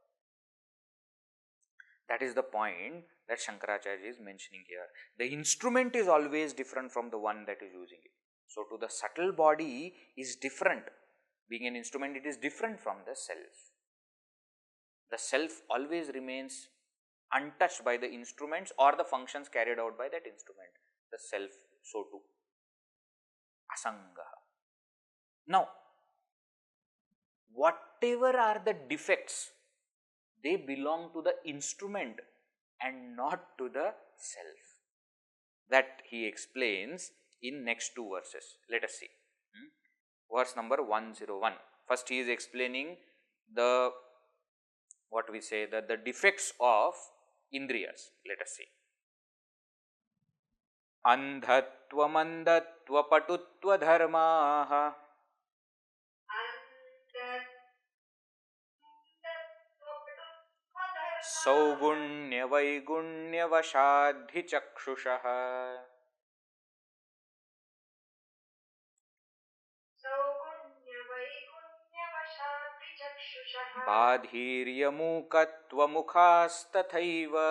That is the point that Shankaracharya is mentioning here. The instrument is always different from the one that is using it. So to the subtle body is different. Being an instrument, it is different from the self. The self always remains untouched by the instruments or the functions carried out by that instrument. The self, so too. Asangaha. Now, whatever are the defects, they belong to the instrument and not to the self. That he explains in next two verses. Let us see. Verse number 101. First he is explaining the, the defects of indriyas. Let us see. Andhatva mandatva patutva dharmaha saugunya vaigunya vashadhi chakshushaha bādhirya mūkatva mukhastathaiva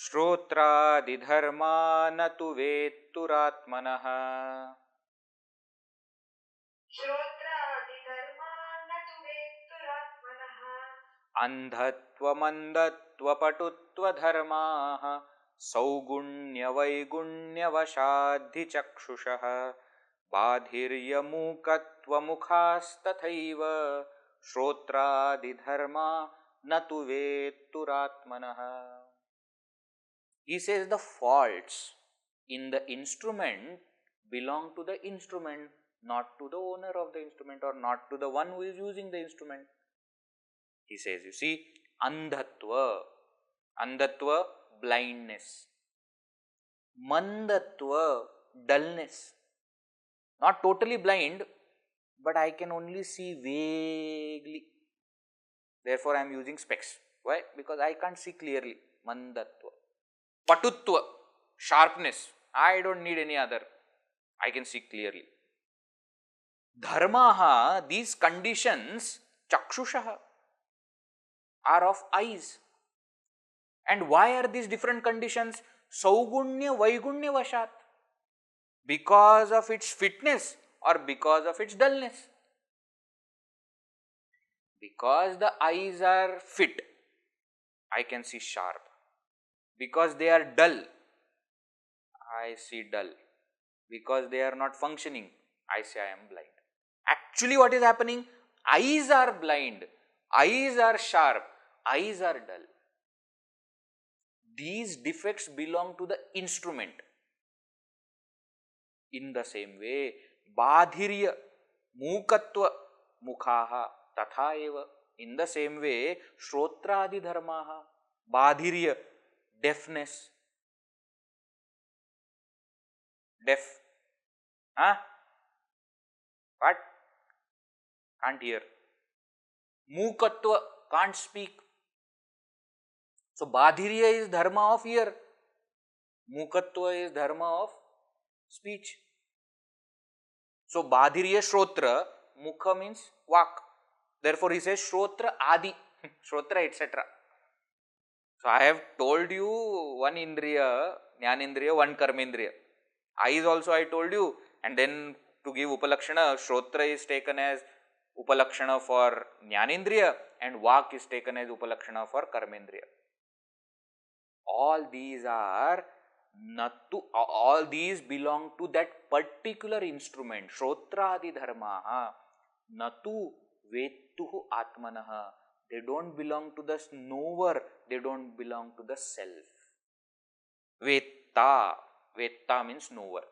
shrotrādidharmā natu vetturatmanaha andhatva mandatva patutva dharmaha saugunya vaigunya vashadhi chakshushaha bādhirya mūkatva mukhastathaiva shrotrādidharmā natu vetturatmanaha. He says the faults in the instrument belong to the instrument, not to the owner of the instrument or not to the one who is using the instrument. He says, you see, andhatva, blindness, mandatva, dullness. Not totally blind, but I can only see vaguely. Therefore, I am using specs. Why? Because I can't see clearly. Mandatva. Patutva, sharpness. I don't need any other. I can see clearly. Dharmaha, these conditions, chakshushaha, are of eyes. And why are these different conditions? Saugunya vaigunya vashat. Because of its fitness or because of its dullness. Because the eyes are fit, I can see sharp. Because they are dull, I see dull. Because they are not functioning, I say I am blind. Actually, what is happening? Eyes are blind, eyes are sharp, eyes are dull. These defects belong to the instrument. In the same way, bādhirya, mūkatva, mukhaha, tatha eva. In the same way, shrotrādi dharmaha, bādhirya, deafness. Deaf. What? Can't hear. Mūkatva, can't speak. So, bādhirya is dharma of ear. Mūkatva is dharma of speech. So, bādhirya shrotra, mukha means vak. Therefore, he says shrotra adi, shrotra etc. So, I have told you one indriya, jnanendriya, one karmendriya. Eyes also I told you, and then to give upalakshana, shrotra is taken as upalakshana for jnanendriya and vak is taken as upalakshana for karmendriya. All these belong to that particular instrument. Shrotradi dharmaha natu vettuhu atmanaha. They don't belong to the knower, they don't belong to the self. Vetta means knower.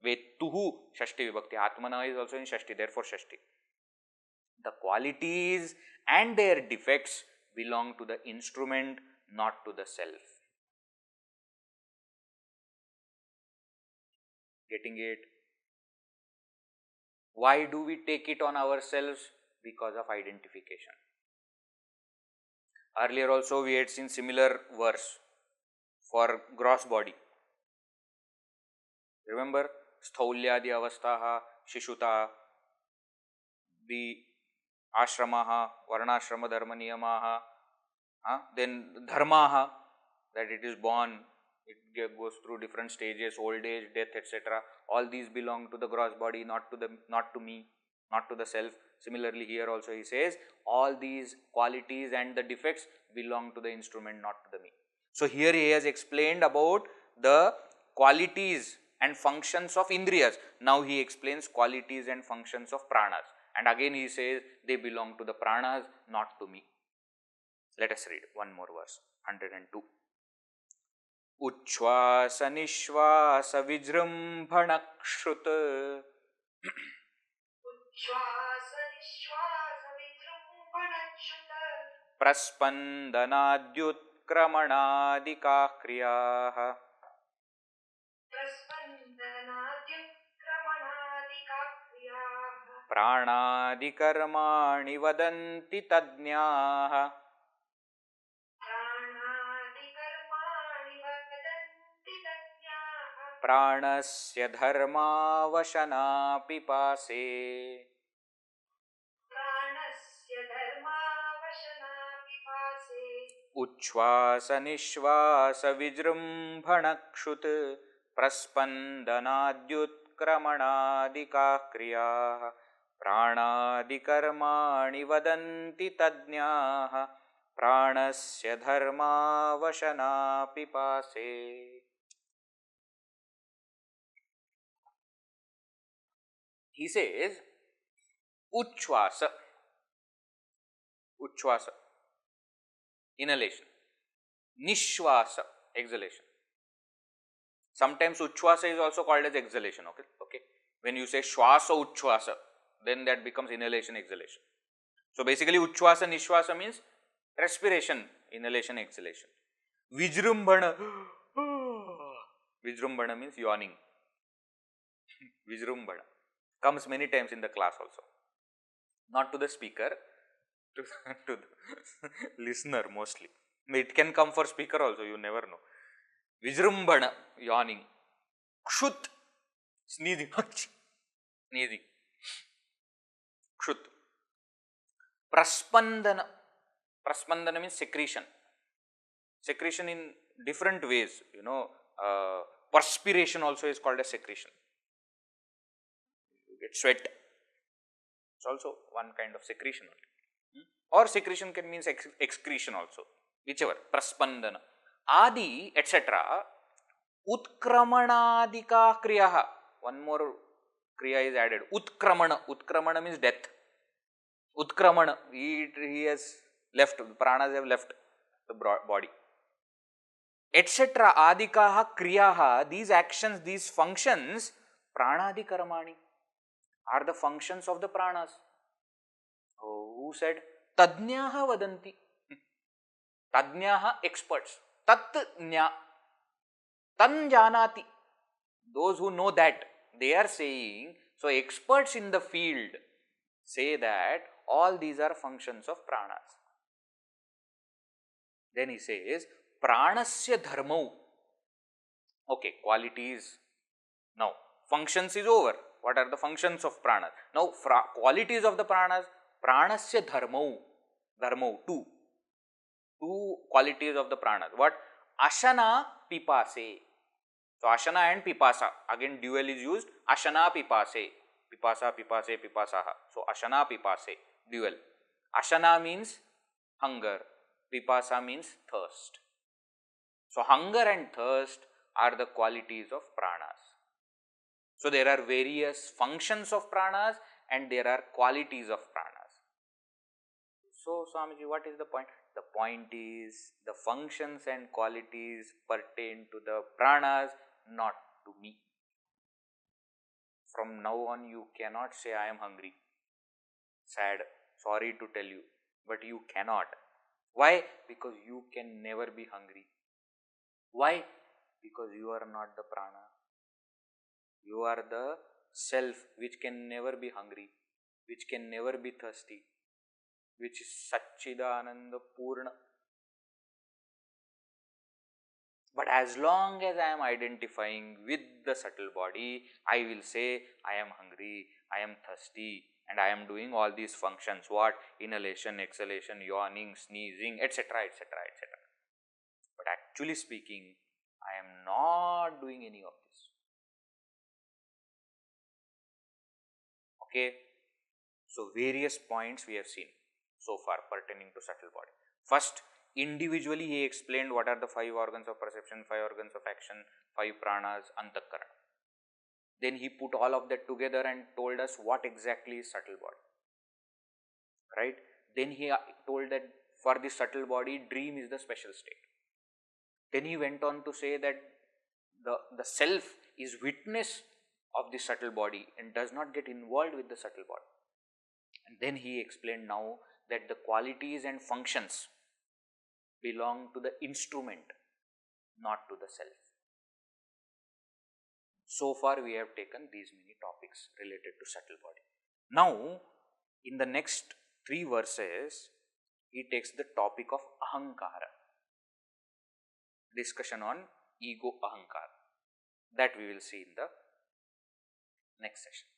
Vettuhu, Shashti Vibhakti. Atmana is also in Shashti, therefore Shashti. The qualities and their defects belong to the instrument, not to the self. Getting it? Why do we take it on ourselves? Because of identification. Earlier also we had seen similar verse for gross body. Remember? Sthaulyadi avasthaha, shishuta, the ashramaha, varnashrama dharma niyamaha, then dharmaha, that it is born, it goes through different stages, old age, death, etc. All these belong to the gross body, not to me, not to the self. Similarly, here also he says, all these qualities and the defects belong to the instrument, not to the me. So here he has explained about the qualities and functions of indriyas. Now he explains qualities and functions of pranas. And again he says they belong to the pranas, not to me. Let us read one more verse, 102. Uchvasa nishvasa vijrumbhanakshut praspandanadyutkramanadika kriyaha prāṇādikarmāni vadanti tadņāha prāṇasya dharmāvaṣanā pipāse. Uchvāsa nishvāsa vijrumbhanakshut praspandanadyutkramanādikā kriyāha prāṇādikarmāni vadanti tadņāha prāṇasya dharmāvaṣanā pipāse. He says, uchvasa, inhalation, nishvasa, exhalation. Sometimes uchvasa is also called as exhalation, okay. When you say shvasa uchvasa, then that becomes inhalation, exhalation. So basically uchvasa, nishvasa means respiration, inhalation, exhalation. Vijrumbhana, vijrumbhana means yawning. Vijrumbhana comes many times in the class also. Not to the speaker, to the listener mostly. It can come for speaker also, you never know. Vijrumbhana, yawning. Kshut, sneezing. Sneezing. Kshut. Praspandana. Praspandana means secretion. Secretion in different ways, perspiration also is called as secretion. You get sweat. It's also one kind of secretion only. Or secretion can mean excretion also, whichever. Praspandana. Adi, etc. Utkramanadika kriyaha. One more kriya is added. Utkramana. Utkramana means death. Utkramana. He has left. The pranas have left the body. Etc. Adikaha kriyaha. These actions, these functions, pranadikarmani, are the functions of the pranas. Oh, who said? Tadņāha vadanti. Tadņāha, experts. Tatņā. Tanjanati. Those who know that, they are saying, so experts in the field say that all these are functions of pranas. Then he says, pranasya dharmau. Okay, qualities. Now, functions is over. What are the functions of pranas? Now, qualities of the pranas. Pranasya dharmau. Dharmau, two. Two qualities of the pranas. What? Ashana pipase. So ashana and pipasa, again dual is used, ashana pipase, pipasa pipase pipasaha. So ashana pipase, dual. Ashana means hunger, pipasa means thirst. So hunger and thirst are the qualities of pranas. So there are various functions of pranas and there are qualities of pranas. So Swamiji, what is the point? The point is the functions and qualities pertain to the pranas, not to me. From now on you cannot say I am hungry. Sad, sorry to tell you, but you cannot. Why? Because you can never be hungry. Why? Because you are not the prana. You are the self which can never be hungry, which can never be thirsty, which is Satchidananda Purna. But as long as I am identifying with the subtle body, I will say I am hungry, I am thirsty, and I am doing all these functions. What? Inhalation, exhalation, yawning, sneezing, etc., etc., etc. But actually speaking, I am not doing any of this. Okay? So various points we have seen so far pertaining to subtle body. First, individually he explained what are the 5 organs of perception, 5 organs of action, 5 pranas, antahkarana. Then he put all of that together and told us what exactly is subtle body. Right? Then he told that for the subtle body, dream is the special state. Then he went on to say that the self is witness of the subtle body and does not get involved with the subtle body. And then he explained now that the qualities and functions belong to the instrument, not to the self. So far we have taken these many topics related to subtle body. Now, in the next 3 verses, he takes the topic of ahankara. Discussion on ego ahankara. That we will see in the next session.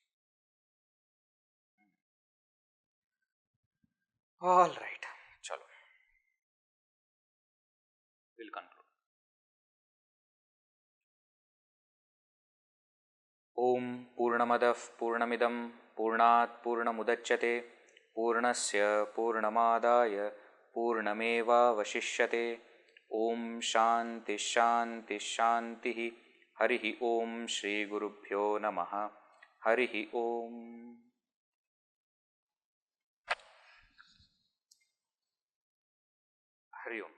All right, chalo. We'll conclude. Om Purnamadav Purnamidam Purnat Purnamudachyate Purnasya Purnamadaya Purnameva Vashishyate. Om Shanti Shanti Shanti. Harihi Om Shri Gurubhyo Namaha. Harihi Om. Hari Om.